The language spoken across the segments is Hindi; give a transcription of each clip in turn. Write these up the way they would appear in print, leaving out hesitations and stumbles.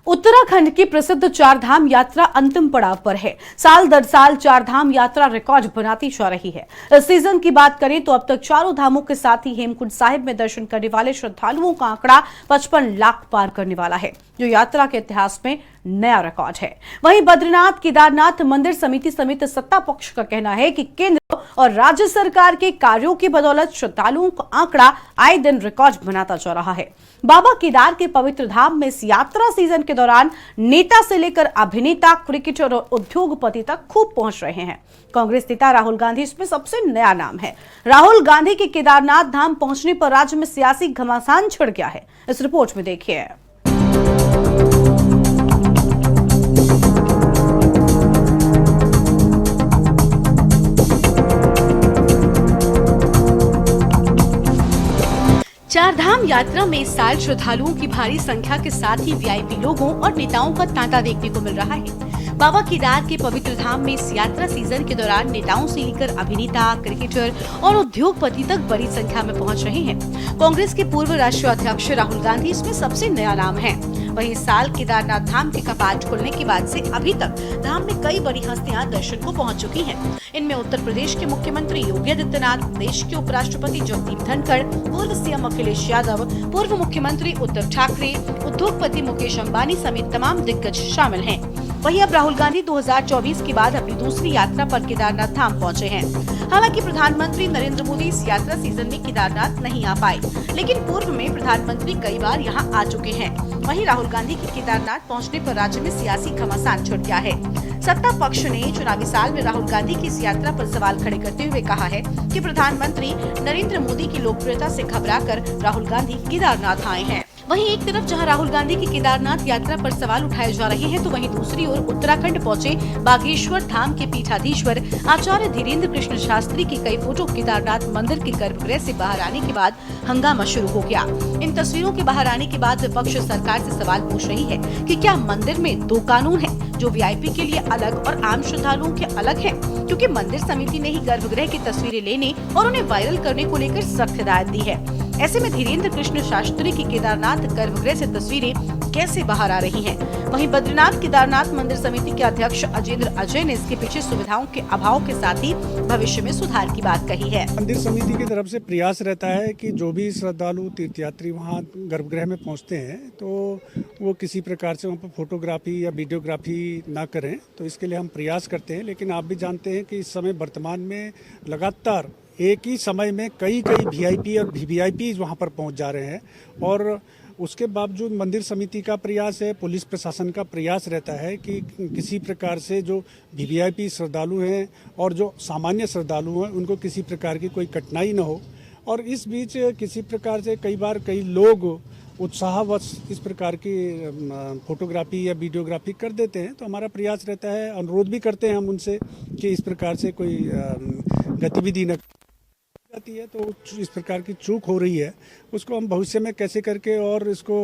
उत्तराखंड की प्रसिद्ध चारधाम यात्रा अंतिम पड़ाव पर है। साल दर साल चारधाम यात्रा रिकॉर्ड बनाती जा रही है। इस सीजन की बात करें तो अब तक चारों धामों के साथ ही हेमकुंड साहिब में दर्शन करने वाले श्रद्धालुओं का आंकड़ा 55 लाख पार करने वाला है, जो यात्रा के इतिहास में नया रिकॉर्ड है। वहीं बद्रीनाथ केदारनाथ मंदिर समिति समेत सत्ता पक्ष का कहना है कि केंद्र और राज्य सरकार के कार्यों की बदौलत श्रद्धालुओं का आंकड़ा आए दिन रिकॉर्ड बनाता जा रहा है। बाबा केदार के पवित्र धाम में इस यात्रा सीजन के दौरान नेता से लेकर अभिनेता, क्रिकेटर और उद्योगपति तक खूब पहुंच रहे हैं। कांग्रेस नेता राहुल गांधी इसमें सबसे नया नाम है। राहुल गांधी के केदारनाथ धाम पहुंचने पर राज्य में सियासी घमासान छिड़ गया है। इस रिपोर्ट में देखिए। चारधाम यात्रा में इस साल श्रद्धालुओं की भारी संख्या के साथ ही वीआईपी लोगों और नेताओं का तांता देखने को मिल रहा है। बाबा केदार के पवित्र धाम में इस यात्रा सीजन के दौरान नेताओं से लेकर अभिनेता, क्रिकेटर और उद्योगपति तक बड़ी संख्या में पहुंच रहे हैं। कांग्रेस के पूर्व राष्ट्रीय अध्यक्ष राहुल गांधी इसमें सबसे नया नाम है। वहीं इस साल केदारनाथ धाम के कपाट खुलने के बाद से अभी तक धाम में कई बड़ी हस्तियां दर्शन को पहुंच चुकी हैं। इनमें उत्तर प्रदेश के मुख्यमंत्री योगी आदित्यनाथ, देश के उपराष्ट्रपति जगदीप धनखड़, पूर्व सीएम अखिलेश यादव, पूर्व मुख्यमंत्री उद्धव ठाकरे, उद्योगपति मुकेश अंबानी समेत तमाम दिग्गज शामिल हैं। वहीं अब राहुल गांधी 2024 के बाद अपनी दूसरी यात्रा पर केदारनाथ धाम पहुंचे हैं। हालांकि प्रधानमंत्री नरेंद्र मोदी इस यात्रा सीजन में केदारनाथ नहीं आ पाए, लेकिन पूर्व में प्रधानमंत्री कई बार यहां आ चुके हैं। वहीं राहुल गांधी के केदारनाथ पहुंचने पर राज्य में सियासी घमासान छिड़ गया है। सत्ता पक्ष ने चुनावी साल में राहुल गांधी की इस यात्रा पर सवाल खड़े करते हुए कहा है कि प्रधानमंत्री नरेंद्र मोदी की लोकप्रियता से घबराकर राहुल गांधी केदारनाथ आए हैं। वहीं एक तरफ जहां राहुल गांधी की केदारनाथ यात्रा पर सवाल उठाए जा रहे हैं, तो वहीं दूसरी ओर उत्तराखंड पहुंचे बागेश्वर धाम के पीठाधीश्वर आचार्य धीरेन्द्र कृष्ण शास्त्री की कई फोटो केदारनाथ मंदिर के गर्भगृह से बाहर आने के बाद हंगामा शुरू हो गया। इन तस्वीरों के बाहर आने के बाद विपक्ष सरकार से सवाल पूछ रही है कि क्या मंदिर में दो कानून हैं, जो वीआईपी के लिए अलग और आम श्रद्धालुओं के अलग है? क्योंकि मंदिर समिति ने ही गर्भगृह की तस्वीरें लेने और उन्हें वायरल करने को लेकर सख्त हिदायत दी है। ऐसे में धीरेन्द्र कृष्ण शास्त्री की केदारनाथ गर्भगृह से तस्वीरें कैसे बाहर आ रही हैं? वहीं बद्रीनाथ केदारनाथ मंदिर समिति के अध्यक्ष अजेंद्र अजय ने इसके पीछे सुविधाओं के अभाव के साथ ही भविष्य में सुधार की बात कही है। मंदिर समिति की तरफ से प्रयास रहता है कि जो भी श्रद्धालु तीर्थयात्री वहाँ गर्भगृह में पहुँचते हैं तो वो किसी प्रकार से वहाँ पर फोटोग्राफी या वीडियोग्राफी ना करें, तो इसके लिए हम प्रयास करते हैं। लेकिन आप भी जानते हैं कि इस समय वर्तमान में लगातार एक ही समय में कई वीआईपी और वीवीआईपी वहाँ पर पहुँच जा रहे हैं, और उसके बावजूद मंदिर समिति का प्रयास है, पुलिस प्रशासन का प्रयास रहता है कि किसी प्रकार से जो वीवीआईपी श्रद्धालु हैं और जो सामान्य श्रद्धालु हैं उनको किसी प्रकार की कोई कठिनाई न हो। और इस बीच किसी प्रकार से कई लोग उत्साहवश इस प्रकार की फोटोग्राफी या वीडियोग्राफी कर देते हैं, तो हमारा प्रयास रहता है, अनुरोध भी करते हैं हम उनसे कि इस प्रकार से कोई गतिविधि न जाती है। तो इस प्रकार की चूक हो रही है, उसको हम भविष्य में कैसे करके और इसको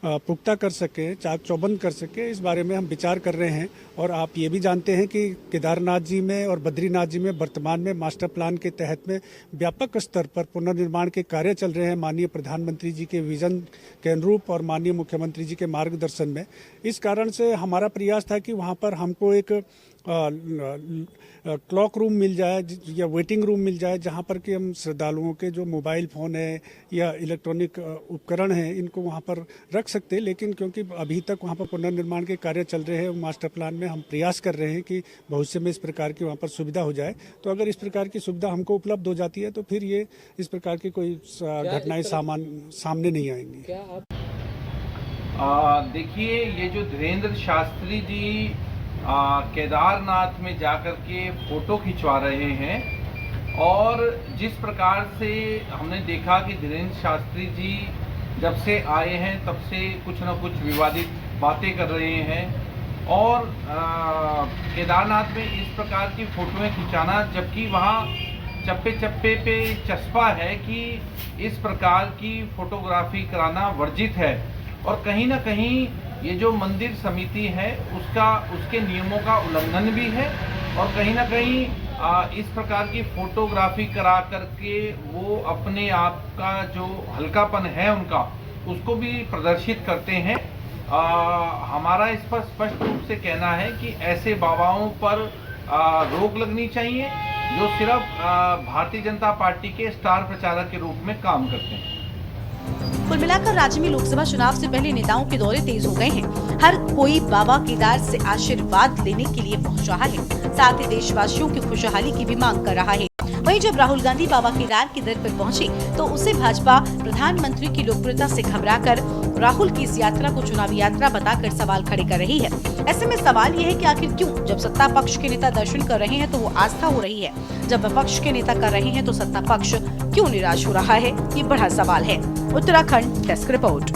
पुख्ता कर सकें, चाक चौबंद कर सकें, इस बारे में हम विचार कर रहे हैं। और आप ये भी जानते हैं कि केदारनाथ जी में और बद्रीनाथ जी में वर्तमान में मास्टर प्लान के तहत में व्यापक स्तर पर पुनर्निर्माण के कार्य चल रहे हैं, माननीय प्रधानमंत्री जी के विजन के अनुरूप और माननीय मुख्यमंत्री जी के मार्गदर्शन में। इस कारण से हमारा प्रयास था कि वहाँ पर हमको एक क्लॉक रूम मिल जाए या वेटिंग रूम मिल जाए, जहाँ पर कि हम श्रद्धालुओं के जो मोबाइल फ़ोन है या इलेक्ट्रॉनिक उपकरण हैं इनको वहाँ पर रख सकते हैं। लेकिन क्योंकि अभी तक वहाँ पर पुनर्निर्माण के कार्य चल रहे हैं, मास्टर प्लान में हम प्रयास कर रहे हैं कि भविष्य में इस प्रकार की वहाँ पर सुविधा हो जाए। तो अगर इस प्रकार की सुविधा हमको उपलब्ध हो जाती है तो फिर ये इस प्रकार की कोई घटनाएं सामने नहीं आएंगी। देखिए, ये जो धीरेन्द्र शास्त्री जी केदारनाथ में जाकर के फोटो खिंचवा रहे हैं, और जिस प्रकार से हमने देखा कि धीरेन्द्र शास्त्री जी जब से आए हैं तब से कुछ न कुछ विवादित बातें कर रहे हैं, और केदारनाथ में इस प्रकार की फोटोएं खिंचाना, जबकि वहाँ चप्पे चप्पे पे चस्पा है कि इस प्रकार की फोटोग्राफी कराना वर्जित है। और कहीं ना कहीं ये जो मंदिर समिति है उसके नियमों का उल्लंघन भी है, और कहीं ना कहीं इस प्रकार की फोटोग्राफी करा करके वो अपने आप का जो हल्कापन है उनका, उसको भी प्रदर्शित करते हैं। हमारा इस पर स्पष्ट रूप से कहना है कि ऐसे बाबाओं पर रोक लगनी चाहिए जो सिर्फ भारतीय जनता पार्टी के स्टार प्रचारक के रूप में काम करते हैं। कुल मिलाकर राज्य में लोकसभा चुनाव से पहले नेताओं के दौरे तेज हो गए हैं। हर कोई बाबा केदार से आशीर्वाद लेने के लिए पहुंच रहा है, साथ ही देशवासियों की खुशहाली की भी मांग कर रहा है। वहीं जब राहुल गांधी बाबा केदार के दर पर पहुंचे तो उसे भाजपा प्रधानमंत्री की लोकप्रियता से घबराकर राहुल की इस यात्रा को चुनावी यात्रा बताकर सवाल खड़े कर रही है। ऐसे में सवाल ये है कि आखिर क्यों जब सत्ता पक्ष के नेता दर्शन कर रहे हैं तो वो आस्था हो रही है, जब विपक्ष के नेता कर रहे हैं तो सत्ता पक्ष क्यों निराश हो रहा है, ये बड़ा सवाल है। Uttarakhand desk report.